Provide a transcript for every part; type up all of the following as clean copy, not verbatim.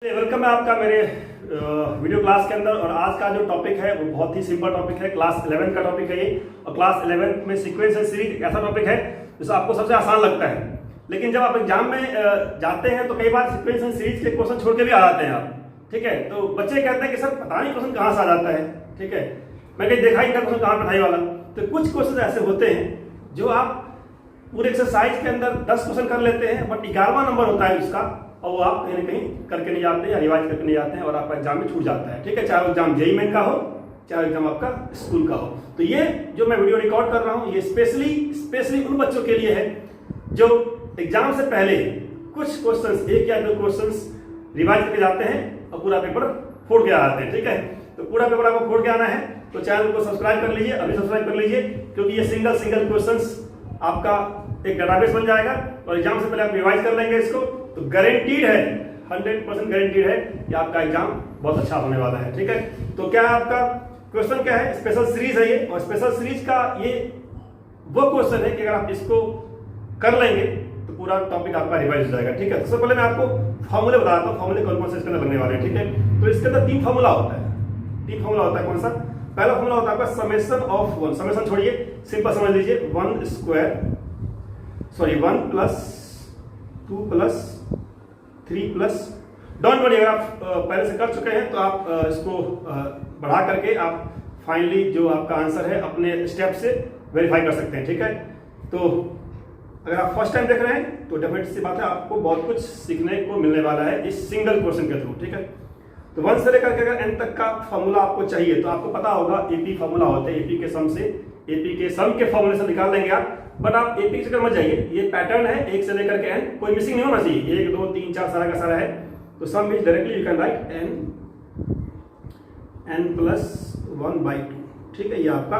Welcome है आपका मेरे वीडियो क्लास के अंदर। और आज का जो टॉपिक है वो बहुत ही सिंपल टॉपिक है। क्लास 11 का टॉपिक है ये। और क्लास 11 में सीक्वेंस एंड सीरीज ऐसा टॉपिक है जो आपको सबसे आसान लगता है, लेकिन जब आप एग्जाम में जाते हैं तो कई बार सीक्वेंस एंड सीरीज के क्वेश्चन छोड़ के भी आ जाते हैं आप। ठीक है, तो बच्चे कहते हैं कि सर पता नहीं क्वेश्चन कहाँ से आ जाता है। ठीक है, मैं कहीं देखा ही था क्वेश्चन कहाँ पढ़ाई वाला। तो कुछ क्वेश्चन ऐसे होते हैं जो आप पूरे एक्सरसाइज के अंदर 10 क्वेश्चन कर लेते हैं, बट 11वां नंबर होता है उसका, और वो आप कहीं ना कहीं करके नहीं जाते या रिवाइज करके नहीं जाते हैं और आपका एग्जाम में छूट जाता है। ठीक है, चाहे एग्जाम जेईई मेन का हो चाहे एग्जाम आपका स्कूल का हो। तो ये जो मैं वीडियो रिकॉर्ड कर रहा हूँ ये स्पेशली उन बच्चों के लिए है जो एग्जाम से पहले कुछ क्वेश्चंस, एक या दो क्वेश्चंस रिवाइज करके जाते हैं और पूरा पेपर फोड़ के आते हैं। ठीक है, तो पूरा पेपर आपको फोड़ के आना है तो चैनल को सब्सक्राइब कर लीजिए, अभी सब्सक्राइब कर लीजिए, क्योंकि ये सिंगल क्वेश्चंस आपका एक डेटाबेस बन जाएगा और एग्जाम से पहले आप रिवाइज कर लेंगे इसको, तो गारंटीड है, 100% गारंटीड है कि आपका एग्जाम बहुत अच्छा होने वाला है। ठीक है, तो क्या है आपका क्वेश्चन, क्या है, स्पेशल सीरीज है ये। और स्पेशल सीरीज का ये वो क्वेश्चन है कि अगर आप इसको कर लेंगे तो पूरा टॉपिक आपका रिवाइज हो जाएगा। ठीक है, तो सबसे पहले मैं आपको फॉर्मूले बताता हूँ, फॉर्मूले कौन कौन से इसके अंदर लगने वाले हैं। ठीक है, तो इसके अंदर तीन फॉर्मूला होता है। कौन सा? पहला फॉर्मूला होता है आपका समेशन ऑफ वन। समेशन छोड़िए, सिंपल समझ लीजिए, 1 plus 2 plus 3 plus, don't worry, अगर आप पहले से कर चुके हैं तो आप इसको बढ़ा करके आप फाइनली जो आपका आंसर है अपने स्टेप से वेरीफाई कर सकते हैं। ठीक है, तो अगर आप फर्स्ट टाइम देख रहे हैं तो डेफिनेट सी बात है आपको बहुत कुछ सीखने को मिलने वाला है इस सिंगल क्वेश्चन के थ्रू। ठीक है, तो 1 से लेकर के अगर n तक का फॉर्मूला आपको चाहिए तो आपको पता होगा एपी फॉर्मूला होते हैं, एपी के सम के फॉर्मूले से निकाल लेंगे आप। बट आप एपी से मत जाइए, ये पैटर्न है 1 से लेकर के n, कोई मिसिंग नहीं होना चाहिए, 1 2 3 4 सारा का सारा है। तो sum means directly you can write n plus 1/2। ठीक है, ये आपका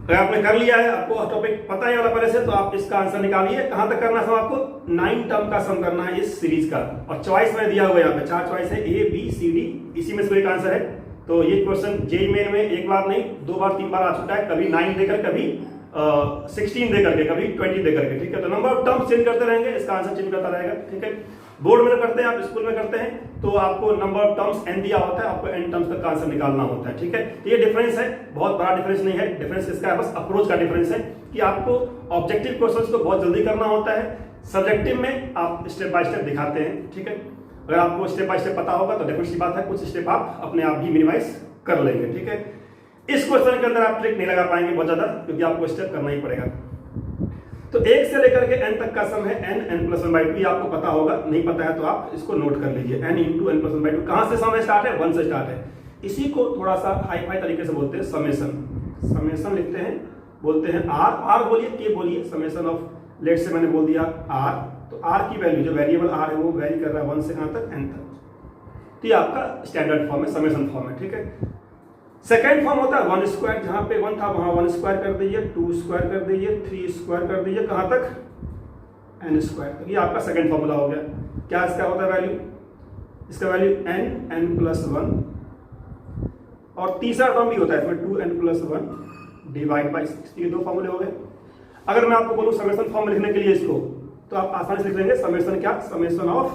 अगर आपने कर लिया है, आपको टॉपिक पता है वाला पहले से, तो आप इसका आंसर निकालिए। कहां तक करना है आपको? 9 टर्म का सम करना है इस सीरीज का। और चॉइस में दिया हुआ है, यहाँ पे 4 चॉइस है, A B C D, इसी में से कोई एक आंसर है। तो ये क्वेश्चन जेईई मेन में एक बार नहीं 2 बार 3 बार आ चुका है, कभी 9 देकर, कभी 16 देकर के, कभी 20 देकर के। ठीक है, तो नंबर ऑफ टर्म्स चेंज करते रहेंगे, इसका आंसर चेंज करता रहेगा। ठीक है, बोर्ड में करते हैं आप, स्कूल में करते हैं तो आपको नंबर ऑफ टर्म्स n दिया होता है, आपको n टर्म्स तक का आंसर निकालना होता है। ठीक है, तो ये डिफरेंस है, बहुत बड़ा डिफरेंस नहीं है। डिफरेंस इसका है बस अप्रोच का डिफरेंस है कि आपको ऑब्जेक्टिव क्वेश्चंस को बहुत जल्दी करना होता है, सब्जेक्टिव में आप स्टेप बाय स्टेप दिखाते हैं। ठीक है, अगर आपको स्टेप बाय स्टेप पता होगा तो डेफिनेटली बात है कुछ स्टेप आप अपने आप ही मिनिमाइज कर लेंगे। ठीक है, इस क्वेश्चन के अंदर आप ट्रिक नहीं लगा पाएंगे बहुत ज्यादा, क्योंकि आपको स्टेप करना ही पड़ेगा। तो 1 से लेकर के n तक का सम है n प्लस 1/2, आपको पता होगा, नहीं पता है तो आप इसको नोट कर लीजिए। n इंटू n प्लस 1/2 कहां से सम स्टार्ट है? 1 से स्टार्ट है। इसी को थोड़ा सा हाई फाई तरीके से बोलते हैं समेशन लिखते हैं, बोलते हैं r बोलिए, के बोलिए, समेशन ऑफ, लेट से मैंने बोल दिया r, तो r की वैल्यू जो वेरिएबल r है वो वेरी कर रहा है 1 से कहां तक? n तक। तो ये आपका स्टैंडर्ड फॉर्म है, समेशन फॉर्म है। ठीक है, सेकेंड फॉर्म होता है 1 स्क्वायर, जहां पे 1 था वहां 1 स्क्वायर कर दीजिए, 2 स्क्वायर कर दीजिए, 3 स्क्वायर कर दीजिए, कहां तक? n square. ये आपका सेकेंड फॉर्मूला हो गया। क्या इसका होता है वैल्यू? इसका वैल्यू n प्लस 1, और तीसरा टर्म भी होता है इसमें 2n प्लस 1 डिवाइड बाई 6। ये दो फॉर्मूले हो गए। अगर मैं आपको बोलूं समेशन फॉर्म लिखने के लिए इसको, तो आप आसानी से लिख लेंगे समेशन, क्या? Summation of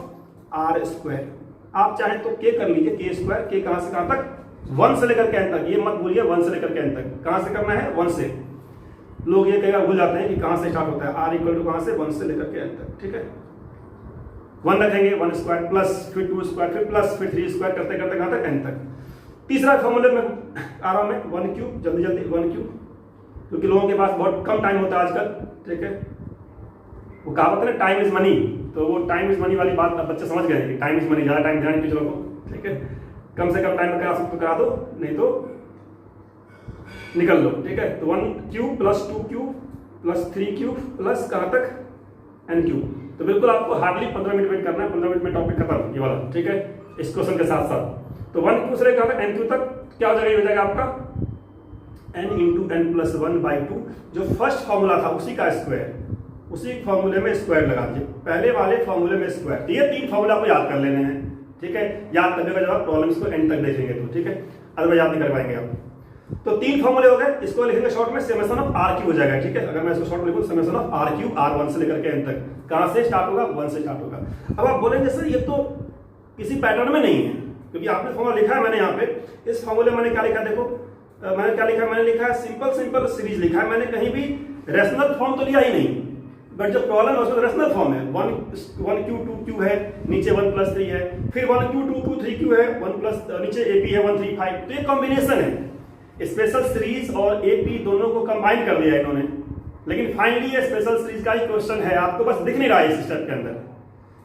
r square. आप चाहें तो k कर लीजिए, k स्क्वायर, k कहां से कहां तक? 1 से लेकर के n तक। ये मत भूलिए 1 से लेकर के n तक। कहां से करना है? 1 से। लोग ये कई बार भूल जाते हैं कि कहां से स्टार्ट होता है। r इक्वल टू कहां से? 1 से लेकर के n तक। ठीक है, 1 रखेंगे, 1 स्क्वायर प्लस, फिर 2 स्क्वायर, फिर प्लस, फिर 3 स्क्वायर, करते करते कहां तक? n तक। तीसरा फॉर्मूले में आ रहा हूं मैं, 1 क्यूब, जल्दी 1 क्यूब, क्योंकि लोगों के पास बहुत कम टाइम होता है आजकल। ठीक है, वो कहावत है ना, टाइम इज मनी, तो वो टाइम इज मनी वाली बात अब बच्चे समझ गए कि टाइम इज मनी, ज्यादा टाइम ध्यान टीचरों को। ठीक है, कम से कम टाइम में करा सकते करा दो, नहीं तो निकल लो। ठीक है, तो 1 cube plus 2 cube plus 3 cube plus कहां तक? n cube. तो बिल्कुल आपको हार्डली 15 मिनट वेट करना है, 15 मिनट में टॉपिक खत्म ये वाला। ठीक है, इस क्वेश्चन के साथ साथ। तो 1 क्यूब से लेकर कहां तक? n क्यूब तक। क्या हो जाएगा? हो जाएगा आपका n इंटू n प्लस 1/2, जो फर्स्ट फॉर्मूला था उसी का स्क्वायर, उसी फॉर्मूले में स्क्वायर लगा दीजिए, पहले वाले फॉर्मूले में स्क्वायर। ये 3 फॉर्मूला को याद कर लेने हैं। ठीक है, याद करने का जब आप प्रॉब्लम्स को एंड तक देखेंगे तो। ठीक है, अदरवाइज याद नहीं कर पाएंगे आप। तो 3 फॉर्मूले हो गए, इसको लिखेंगे शॉर्ट में समेशन ऑफ आर क्यू हो जाएगा, ठीक है। अगर मैं इसको शॉर्ट में लिखूं summation of R Q, R 1 से लेकर के एन तक, कहां से स्टार्ट होगा, 1 से स्टार्ट होगा। अब आप बोलेंगे सर ये तो किसी पैटर्न में नहीं है, क्योंकि आपने फॉर्मूला लिखा है मैंने यहाँ पे, इस फॉर्मूले मैंने क्या लिखा, देखो मैंने क्या लिखा, मैंने लिखा है सिंपल सीरीज लिखा है, मैंने कहीं भी रेशनल फॉर्म तो लिया ही नहीं, बट जो प्रॉब्लम है उसमें रेशनल फॉर्म है, 1 क्यू 2 क्यू है, नीचे 1 + 3 है, फिर 1 क्यू 2 क्यू 3 क्यू है, 1 प्लस नीचे एपी है 1 3 5, तो ये कॉम्बिनेशन है। स्पेशल सीरीज और एपी दोनों को कंबाइन कर दिया इन्होंने, लेकिन फाइनली ये स्पेशल सीरीज का ही क्वेश्चन है, आपको बस दिख नहीं रहा है इस स्टेप के अंदर।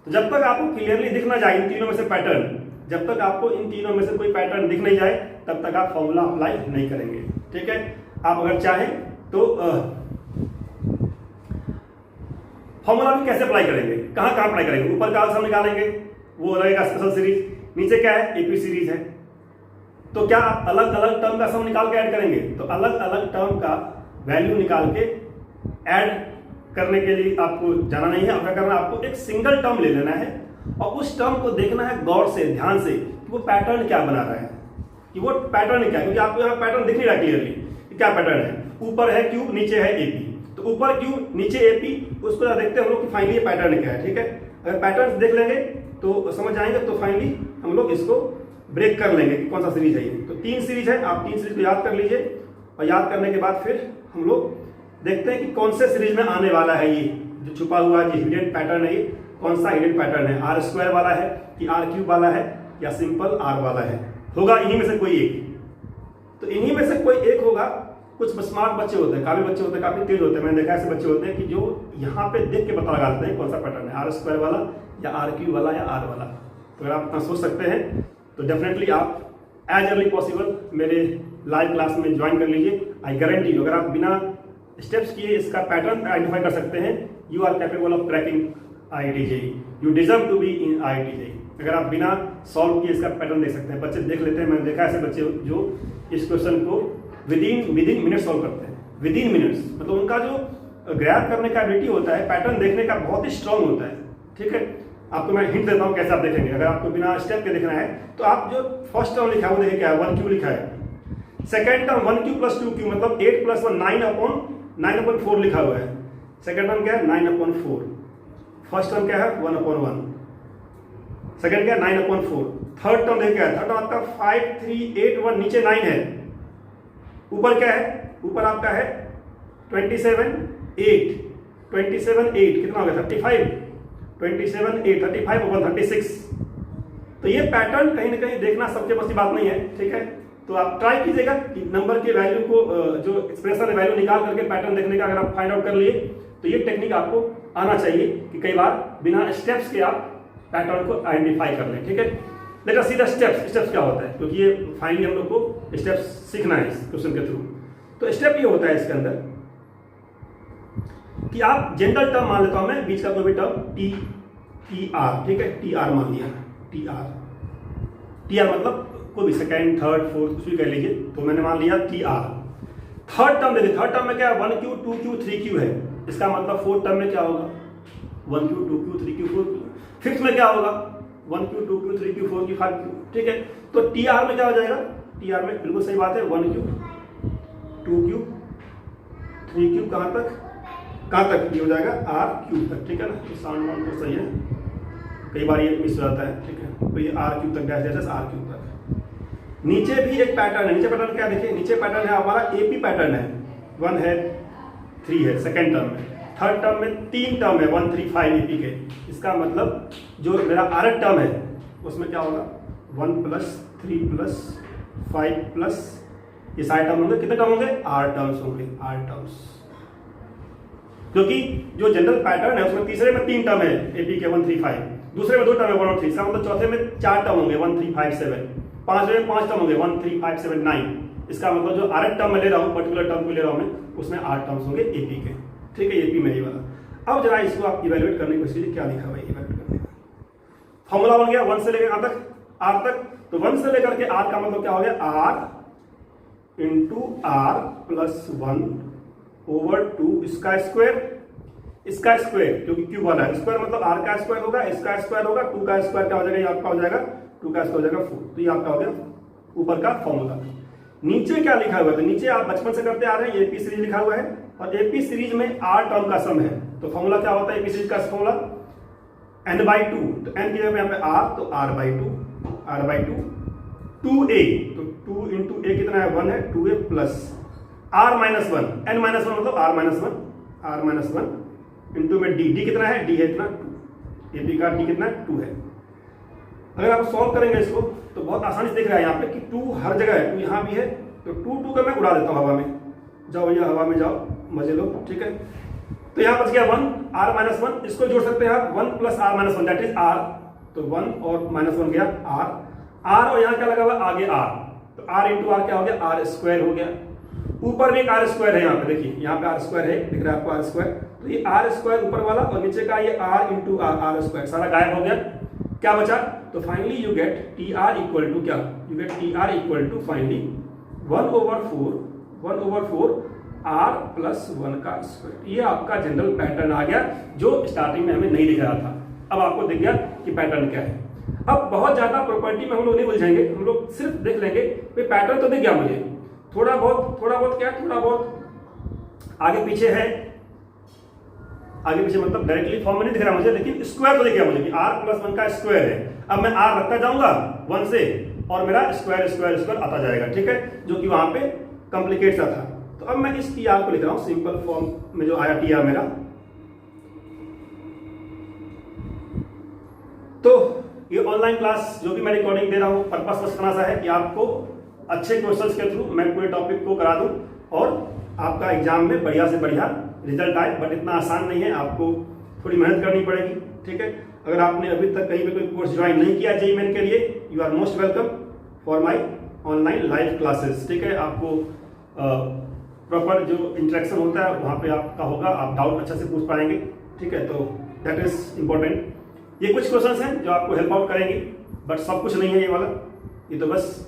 तो जब तक आपको क्लियरली दिख ना जाए इन तीनों में से पैटर्न, जब तक आपको इन तीनों में से कोई पैटर्न दिख नहीं जाए, तब तक आप फॉर्मूला अप्लाई नहीं करेंगे, ठीक है। आप अगर चाहें तो फॉर्मूला भी कैसे अप्लाई करेंगे, कहां कहां अप्लाई करेंगे, ऊपर का आंसर निकालेंगे वो रहेगा स्पेशल सीरीज, नीचे क्या है एपी सीरीज है, तो क्या आप अलग अलग टर्म का सम निकाल के ऐड करेंगे, तो अलग अलग टर्म का वैल्यू निकाल के ऐड करने के लिए आपको जाना नहीं है। क्या करना है, आपको एक सिंगल टर्म ले लेना है और उस टर्म को देखना है गौर से, ध्यान से, कि वो पैटर्न क्या बना रहा है, कि वो पैटर्न क्या है, क्योंकि आपको यहाँ पैटर्न दिख नहीं रहा क्लियरली क्या पैटर्न है, ऊपर है क्यू नीचे है एपी, तो ऊपर क्यू नीचे एपी, उसको देखते हैं हम लोग कि फाइनली ये पैटर्न क्या है, ठीक है। अगर पैटर्न देख लेंगे तो समझ आएंगे, तो फाइनली हम लोग इसको ब्रेक कर लेंगे कि कौन सा सीरीज है ये। तो 3 सीरीज है, आप 3 सीरीज को याद कर लीजिए, और याद करने के बाद फिर हम लोग देखते हैं कि कौन से सीरीज में आने वाला है ये जो छुपा हुआ है, जो हिडन पैटर्न है, ये कौन सा हिडन पैटर्न है, आर स्क्वायर वाला है कि आर क्यूब वाला है या सिंपल आर वाला है, होगा इन्हीं में से कोई एक। तो इन्हीं में से कोई एक होगा। कुछ स्मार्ट बच्चे होते हैं, काफी बच्चे होते हैं, काफी तेज होते हैं, मैंने देखा ऐसे बच्चे होते हैं कि जो यहाँ पे देख के पता लगा देते हैं कौन सा पैटर्न है, आर स्क्वायर वाला या आर क्यूब वाला या आर वाला। तो अगर आप इतना सोच सकते हैं तो डेफिनेटली आप एज अर्ली पॉसिबल मेरे लाइव क्लास में ज्वाइन कर लीजिए। आई गारंटी अगर आप बिना स्टेप्स किए इसका पैटर्न आइडेंटिफाई कर सकते हैं, you are capable of cracking IIT JEE, you deserve to be in IIT JEE। अगर आप बिना सॉल्व किए इसका पैटर्न देख सकते हैं, बच्चे देख लेते हैं, मैंने देखा ऐसे बच्चे जो इस क्वेश्चन को विद इन मिनट्स सॉल्व करते हैं, विद इन मिनट्स, मतलब उनका जो ग्रैब करने का एबिलिटी होता है, पैटर्न देखने का बहुत ही स्ट्रांग होता है, ठीक है। आपको मैं हिंट देता हूँ कैसे आप देखेंगे। अगर आपको बिना स्टेप के देखना है तो आप जो फर्स्ट टर्म लिखा है वो देखिए क्या है, 1 क्यू लिखा है। सेकंड टर्म 1 क्यू + 2 क्यू मतलब 8 + 1 9/4 लिखा हुआ है। सेकंड टर्म क्या है 9/4, फर्स्ट टर्म क्या है 1/1, सेकंड क्या है 9/4। थर्ड टर्म देखिए क्या है, थर्ड टर्म आपका 5 3 8 1, नीचे 9 है, ऊपर क्या है, ऊपर आपका है 27 8 कितना हो गया 35, 27 8 35/36। तो ये पैटर्न कहीं ना कहीं देखना सबके बस की बात नहीं है, ठीक है। तो आप ट्राई कीजिएगा कि नंबर के वैल्यू को जो एक्सप्रेशन वैल्यू निकाल करके पैटर्न देखने का अगर आप फाइंड आउट कर लिए तो ये टेक्निक आपको आना चाहिए कि कई बार बिना स्टेप्स के आप पैटर्न को आइडेंटिफाई कर लें, ठीक है। Let us see the steps क्या होता है, क्योंकि ये फाइनली हम लोग को स्टेप्स सीखना है इस क्वेश्चन के थ्रू। तो स्टेप ये होता है इसके अंदर कि आप जनरल टर्म मान लेता हूं मैं, बीच का कोई भी टर्म टी आर, ठीक है, टी आर मान लिया, टी आर मतलब कोई भी सेकंड थर्ड फोर्थ कुछ भी कर लीजिए, तो मैंने मान लिया टी आर। थर्ड टर्म देखिए, थर्ड टर्म में क्या है 1 क्यू 2 क्यू 3 क्यू है, इसका मतलब फोर्थ टर्म में क्या होगा 1 Q 2 Q 3 Q 4 Q. Fifth में क्या होगा 1 Q 2 Q 3 Q 4 Q 5 Q, ठीक है। तो टी आर में क्या हो जाएगा, टी आर में बिल्कुल सही बात है 1 क्यू 2 क्यू 3 क्यू कहाँ तक ये हो जाएगा आर क्यूब तक, ठीक है ना। तो साउंड वाउंड तो सही है, कई बार ये मिस हो जाता है, ठीक है। तो ये आर क्यूब तक डैश आर क्यूब तक। नीचे भी एक पैटर्न है, नीचे पैटर्न क्या देखिए, नीचे पैटर्न है हमारा एपी पैटर्न है, 1 है 3 है सेकेंड टर्म में, थर्ड टर्म में 3 टर्म है 1 3 5 एपी के। इसका मतलब जो मेरा आर टर्म है उसमें क्या होगा 1 + 3 + 5 + ये सारे टर्म होंगे, कितने टर्म होंगे आर टर्म्स होंगे, आर टर्म्स। क्योंकि जो जनरल पैटर्न है उसमें तीसरे में 3 टर्म है एपी के 1 3 5, दूसरे में 2 टर्म है 1 और 3, इसका मतलब चौथे में 4 टर्म होंगे 1 3 5 7, पांचवें में 5 टर्म होंगे 1 3 5 7 9। इसका मतलब जो आर टर्म में ले रहा हूँ, पर्टिकुलर टर्म को ले रहा हूँ मैं, उसमें 8 टर्म्स होंगे एपी के, ठीक है, एपी में ही वाला। अब जरा इसको आप इवेल्युएट करने की कोशिश कीजिए, क्या लिखा हुआ है इवेल्युएट करने का। फॉर्मूला बन गया 1 से लेकर आर तक, तो 1 से लेकर के आर का मतलब क्या हो गया आर × आर + 1/2 इसका स्क्वायर, क्योंकि क्यूब वाला है, स्क्वायर मतलब आर का स्क्वायर होगा, इसका स्क्वायर होगा, 2 का स्क्वायर क्या हो जाएगा, ये आपका हो जाएगा 2 का स्क्वायर हो जाएगा 4। तो ये आपका हो गया ऊपर का फॉर्मूला। नीचे क्या लिखा हुआ है, तो नीचे आप बचपन से करते आ रहे हैं, ये एपी सीरीज लिखा हुआ है और एपी सीरीज में आर टर्म का सम है। तो फॉर्मूला क्या होता है एपी सीरीज का फॉर्मूला, n/2, तो n की जगह यहाँ पे r, तो r/2 2a, तो 2 इंटू a कितना है 1 है, 2a प्लस r-1, n-1 मतलब r-1 इंटू में d कितना है, d है इतना 2, एपी का d कितना 2 है। अगर आप सॉल्व करेंगे इसको तो बहुत आसानी से दिख रहा है यहाँ पे कि 2 हर जगह है, 2 यहाँ भी है, तो 2 का मैं उड़ा देता हूँ हवा में, जाओ भैया हवा में जाओ, मजे लो, ठीक है। तो यहाँ बच गया 1, r-1, इसको जोड़ सकते हैं आप 1 plus r-1 that is r, तो 1 और -1 गया r और यहाँ क्या लगा हुआ आगे r, तो r इंटू r क्या हो गया r स्क्वायर हो गया। ऊपर भी एक r स्क्वायर है, यहाँ पे देखिए यहाँ पे r स्क्वायर है, दिख रहा है आपको r स्क्वायर, तो ये r स्क्वायर ऊपर वाला और नीचे का ये r इंटू r स्क्वायर सारा गायब हो गया। क्या बचा, तो finally you get tr equal to क्या, you get tr equal to finally 1/4 r plus 1 का स्क्वायर। ये आपका जनरल पैटर्न आ गया जो स्टार्टिंग में हमें नहीं दिख रहा था, अब आपको दिख गया कि पैटर्न क्या है। अब बहुत ज्यादा प्रॉपर्टी में हम लोग नहीं उलझेंगे, हम लोग सिर्फ देख लेंगे कि पैटर्न तो दिख गया मुझे, थोड़ा बहुत क्या, थोड़ा बहुत आगे पीछे है, आगे पीछे मतलब डायरेक्टली फॉर्म में नहीं दिख रहा मुझे, लेकिन स्क्वायर तो दिख गया मुझे कि r प्लस 1 का स्क्वायर है। अब मैं r रखता जाऊंगा 1 से और मेरा स्क्वायर आता जाएगा, ठीक है, जो कि वहां पे कॉम्प्लिकेट सा था। तो अब मैं इस tr को लिख रहा हूं सिंपल फॉर्म में, जो आया tr मेरा। तो ये ऑनलाइन क्लास जो भी मैं रिकॉर्डिंग दे रहा हूं, पर्पस बस इतना सा है कि आपको अच्छे क्वेश्चंस के थ्रू मैं पूरे टॉपिक को करा दूं और आपका एग्जाम में बढ़िया से बढ़िया रिजल्ट आए। बट इतना आसान नहीं है, आपको थोड़ी मेहनत करनी पड़ेगी, ठीक है। अगर आपने अभी तक कहीं पे कोई कोर्स ज्वाइन नहीं किया जेईई मेन के लिए, you are most welcome for my online live classes, ठीक है। आपको प्रॉपर जो इंटरेक्शन होता है वहाँ पे आपका होगा, आप डाउट अच्छा से पूछ पाएंगे, ठीक है। तो दैट इज इंपॉर्टेंट। ये कुछ क्वेश्चंस हैं जो आपको हेल्प आउट करेंगे, बट सब कुछ नहीं है ये वाला, ये तो बस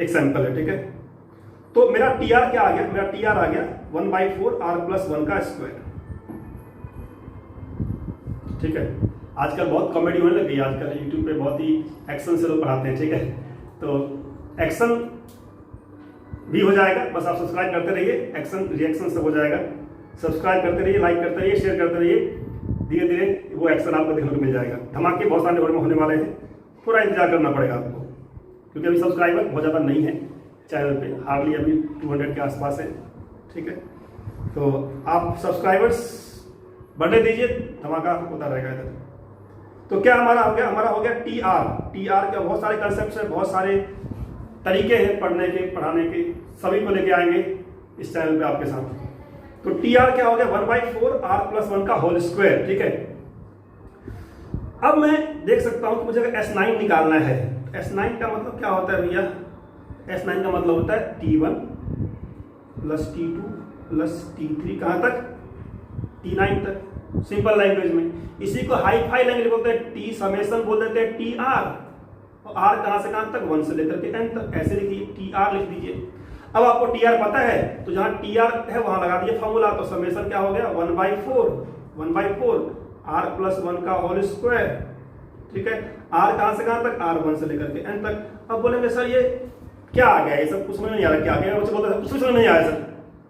एक सैंपल है, ठीक है। तो मेरा tr क्या आ गया, मेरा tr आ गया 1/4 r प्लस 1 का स्क्वायर, ठीक है। आजकल बहुत कॉमेडी होने लगी, आजकल यूट्यूब पे बहुत ही एक्शन से लोग पढ़ाते हैं, ठीक है। तो एक्शन भी हो जाएगा, बस आप सब्सक्राइब करते रहिए, एक्शन रिएक्शन सब हो जाएगा। सब्सक्राइब करते रहिए, लाइक करते रहिए, शेयर करते रहिए, धीरे धीरे वो एक्शन आपको देखने को मिल जाएगा। धमाके बहुत सारे होने वाले हैं, थोड़ा इंतजार करना पड़ेगा आपको, क्योंकि अभी सब्सक्राइबर बहुत ज़्यादा नहीं है चैनल पे, हार्डली अभी 200 के आसपास है, ठीक है। तो आप सब्सक्राइबर्स बढ़ने दीजिए, धमाका होता रहेगा इधर। तो क्या हमारा हो गया, हमारा हो गया tr के बहुत सारे कंसेप्ट हैं, बहुत सारे तरीके हैं पढ़ने के, पढ़ाने के, सभी को लेके आएंगे इस चैनल पे आपके साथ। तो tr क्या हो गया 1/4 r प्लस 1 का होल स्क्वायर, ठीक है। अब मैं देख सकता हूं कि मुझे अगर S9 निकालना है, S9 का मतलब क्या होता है भैया, S9 का मतलब होता है T1 plus T2 plus T3 कहां तक, T9 तक, सिंपल लैंग्वेज में। इसी को हाई फाई लैंग्वेज बोलते हैं, T समेशन बोल देते हैं TR, और R कहां से कहां तक, 1 से लेकर के n तक, ऐसे लिखिए, TR लिख दीजिए। अब आपको TR पता है तो जहां TR है वहां लगा दीजिए फॉर्मूला, तो समेशन क्या हो गया 1/4 r प्लस 1 का होल स्क्वायर, ठीक है। r कहां से कहां तक, r 1 से लेकर के n तक। अब बोलेंगे सर ये क्या आ गया, ये सब कुछ समझ नहीं आ रहा, क्या आ गया, बच्चे बोलते हैं कुछ भी समझ नहीं आया सर,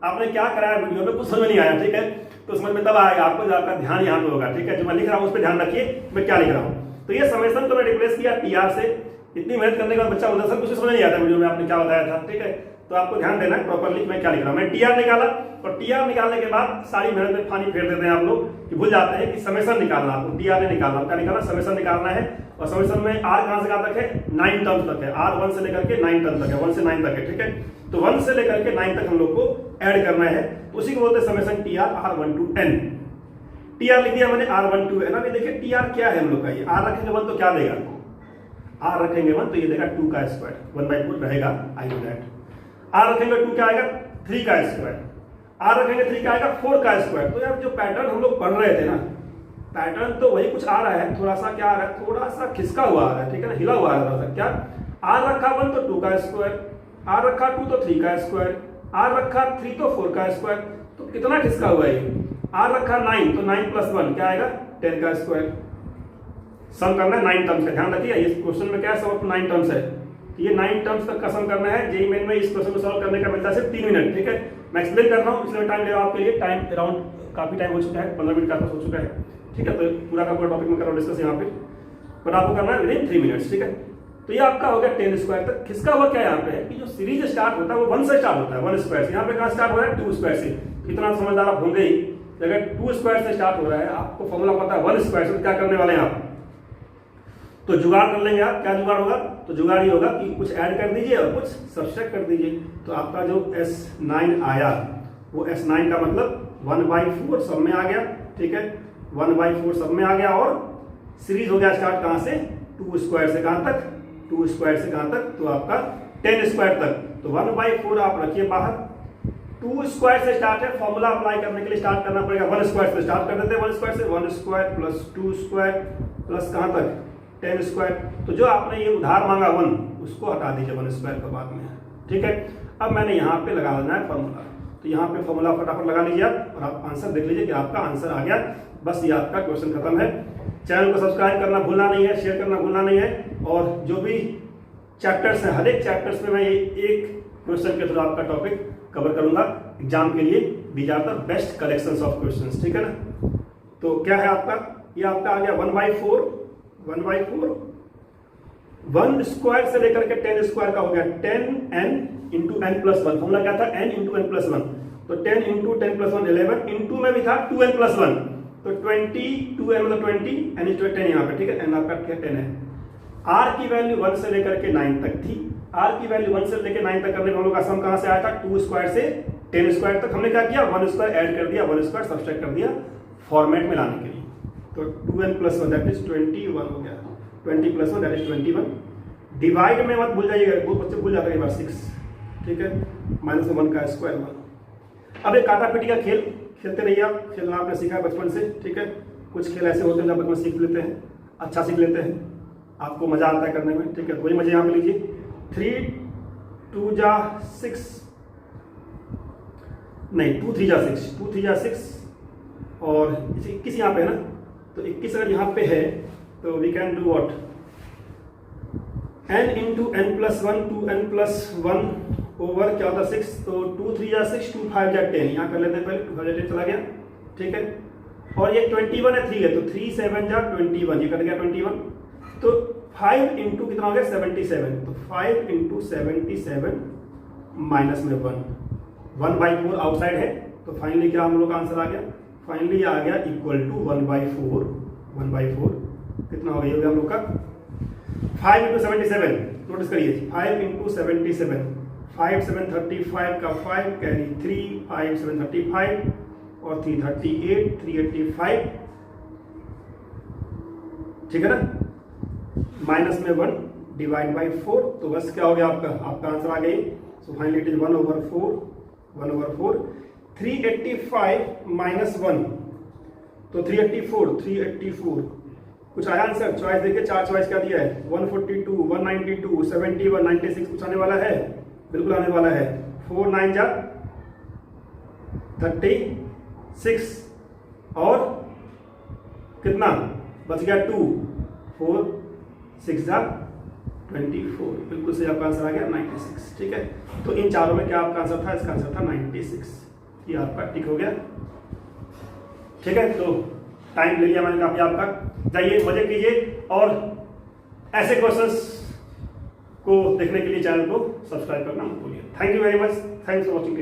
आपने क्या कराया वीडियो में, कुछ समझ नहीं आया, ठीक है। तो समझ में तब आएगा आपको जब आपका ध्यान यहाँ पे होगा, ठीक है। जो मैं लिख रहा हूँ उस पर ध्यान रखिए मैं क्या लिख रहा हूँ। तो ये समेशन को मैं रिप्लेस किया TR से। इतनी मेहनत करने के बाद बच्चा बोलता सर कुछ समझ नहीं आता वीडियो में आपने क्या बताया था, ठीक है। तो आपको ध्यान देना है प्रॉपरली मैं क्या लिख रहा हूँ। मैं TR निकाला, और TR निकालने के बाद सारी मेहनत में पानी फेर देते हैं आप लोग कि भूल जाते हैं कि समेशन निकालना, आपको TR ने निकालना, क्या निकालना, समेशन निकालना है। और समेशन में R कहां से कहां तक है, 9 टर्म्स तक है, R 1 से लेकर के 9 टर्म तक है, 1 से 9 तक है, ठीक है। तो 1 से लेकर के 9 तक हम लोग को ऐड करना है, तो उसी को बोलते हैं summation TR R1 to N। TR लिख दिया मैंने, R1 to N। अभी देखिए TR क्या है हम लोग का, ये R रखेंगे 1 तो क्या देगा, R रखेंगे 1 तो ये देगा 2 का स्क्वायर, 1/4 रहेगा, आई नो दैट। R रखेंगे 2 क्या आएगा 3 का स्क्वायर, R रखेंगे 3 का आएगा 4 का स्क्वायर। तो यार जो पैटर्न हम लोग पढ़ रहे थे ना, पैटर्न तो वही कुछ आ रहा है, थोड़ा सा क्या आ रहा है, थोड़ा सा खिसका हुआ आ रहा है, ठीक है ना, हिला हुआ आ रहा है। क्या, R रखा 1 तो 2 का स्क्वायर, R रखा 2 तो 3 का स्क्वायर, R रखा 3 तो 4 का स्क्वायर। तो कितना खिसका हुआ है, R रखा 9 तो 9 प्लस 1 क्या आएगा 10 का स्क्वायर। सम करना है 9 टर्म्स का, ध्यान रखिए इस क्वेश्चन में क्या है, सब 9 टर्म्स है। कि ये 9 टर्म्स तक का सम करना है। जेईई मेन में इस क्वेश्चन को सॉल्व करने का मिलता है सिर्फ 3 मिनट, ठीक है। मैं एक्सप्लेन कर रहा हूँ इसलिए टाइम ले रहा हूँ आपके लिए, टाइम अराउंड काफी टाइम हो चुका है, 15 मिनट का हो चुका है, ठीक है। तो पूरा का पूरा टॉपिक में कर रहा हूँ डिस्कस यहाँ पे, बट आपको करना है विदिन 3 मिनट्स, ठीक है। तो ये आपका हो गया 10 स्क्वायर तक। खिसका हुआ क्या यहाँ पे है कि जो सीरीज स्टार्ट होता है वो 1 से स्टार्ट होता है, 1 स्क्वायर से। यहाँ पे कहाँ स्टार्ट हो रहा है 2 स्क्वायर से। इतना समझदार आप होंगे ही, अगर 2 स्क्वायर से स्टार्ट हो रहा है, आपको फॉर्मूला पता है 1 स्क्वायर से, क्या करने वाले हैं आप, तो जुगाड़ कर लेंगे आप। क्या जुगाड़ होगा, तो जुगाड़ ये होगा कि कुछ ऐड कर दीजिए और कुछ सब्सट्रैक्ट कर दीजिए। तो आपका जो S9 आया वो S9 का मतलब 1/4 सब में आ गया, ठीक है। 1/4 सब में आ गया और सीरीज हो गया स्टार्ट कहां से, 2 स्क्वायर से कहां तक, 2 स्क्वायर से कहां तक, तो आपका 10 स्क्वायर तक। तो 1/4 आप रखिए बाहर, 2 स्क्वायर से स्टार्ट है, फॉर्मूला अप्लाई करने के लिए स्टार्ट करना पड़ेगा 1 स्क्वायर से। स्टार्ट कर देते हैं 1 स्क्वायर से, 1 स्क्वायर प्लस 2 स्क्वायर प्लस कहां तक 10 स्क्वायर। तो जो आपने ये उधार मांगा 1, उसको हटा दीजिए 1 स्क्वायर के बाद में, ठीक है। अब मैंने यहाँ पे लगा लेना है फॉर्मूला, तो यहाँ पे फॉर्मूला फटाफट लगा लीजिए आप और आप आंसर देख लीजिए कि आपका आंसर आ गया। बस ये आपका क्वेश्चन खत्म है। चैनल को सब्सक्राइब करना भूलना नहीं है, शेयर करना भूलना नहीं है, और जो भी चैप्टर्स हैं हर एक चैप्टर्स में मैं ये एक क्वेश्चन के थ्रू आपका टॉपिक कवर करूंगा एग्जाम के लिए। These are the best collections of questions, ठीक है ना। तो क्या है आपका, ये आपका आ गया 1/4 1 स्क्वायर से लेकर के 10 स्क्वायर का हो गया 10n into n plus 1। Formula क्या था, n इंटू n प्लस 1। तो 10 इंटू 10 प्लस 1 11, इंटू में भी था 2n प्लस 1, तो 20 2n मतलब 20, n इज 10 यहाँ पे, ठीक है। n आपका 10 है। r की वैल्यू 1 से लेकर के 9 तक थी। r की वैल्यू 1 से लेकर 9 तक करने में हम लोग का सम कहां से आया था, 2 स्क्वायर से 10 स्क्वायर तक। हमने क्या किया, 1 स्क्वायर ऐड कर दिया, 1 स्क्वायर सब्सट्रैक्ट कर दिया फॉर्मेट में लाने के लिए। तो 2n प्लस 1 दैट इज 21 हो गया, 20 प्लस 1 दैट इज 21। डिवाइड में मत भूल जाइएगा, बहुत बच्चे भूल जाते हैं बार 6, ठीक है। -1 का स्क्वायर 1। अब एक काटा पिटी का खेल खेलते रहिए आप, खेलना आपने सीखा बचपन से, ठीक है। कुछ खेल ऐसे होते हैं जब बचपन सीख लेते हैं, अच्छा सीख लेते हैं, आपको मजा आता है करने में, ठीक है। वही मजे यहाँ पे लीजिए। 3 2 जा 6, नहीं 2 3 जा 6, 2 3 जा 6 और 21 यहाँ पे है ना, तो 21 अगर यहाँ पे है तो we can do what, n into n plus 1 2n plus 1 over क्या होता है 6। तो 2 3 जा 6, 2 5 जा 10, यहाँ कर लेते हैं पहले, 2 5 जा 10 चला गया, ठीक है। और ये 21 है 3 है, तो 3 7 जा 21, ये कट गया 21। तो 5 इंटू कितना हो गया 77, तो 5 इंटू 77 माइनस में 1/4 आउटसाइड है। तो फाइनली क्या हम लोग का आंसर आ गया, फाइनली आ गया इक्वल टू 1/4 कितना हो गया हम लोग का 5 इंटू 77। नोटिस करिए 5 इंटू 77, 5 7 35 का 5 कैरी 3, 5 7 35 और 3 38 385, ठीक है ना। माइनस में 1 डिवाइड बाई 4, तो बस क्या हो गया आपका आंसर आ गई। So finally it is 1/4 385 minus 1, तो 384 कुछ आया आंसर। चॉइस देखिए, 4 चॉइस क्या दिया है, 142 192 71 96 कुछ आने वाला है, बिल्कुल आने वाला है। 4 9 जा 36 और कितना बच गया 2, 4 6 जा 24, बिल्कुल सही आपका आंसर आ गया 96, ठीक है। तो इन चारों में क्या आपका आंसर था, इसका आंसर था 96, ये आपका टिक हो गया, ठीक है। तो टाइम ले लिया मैंने काफी आपका, जाइए मजे कीजिए और ऐसे क्वेश्चंस को देखने के लिए चैनल को सब्सक्राइब करना मत भूलिए। Thank you very much, thanks for watching.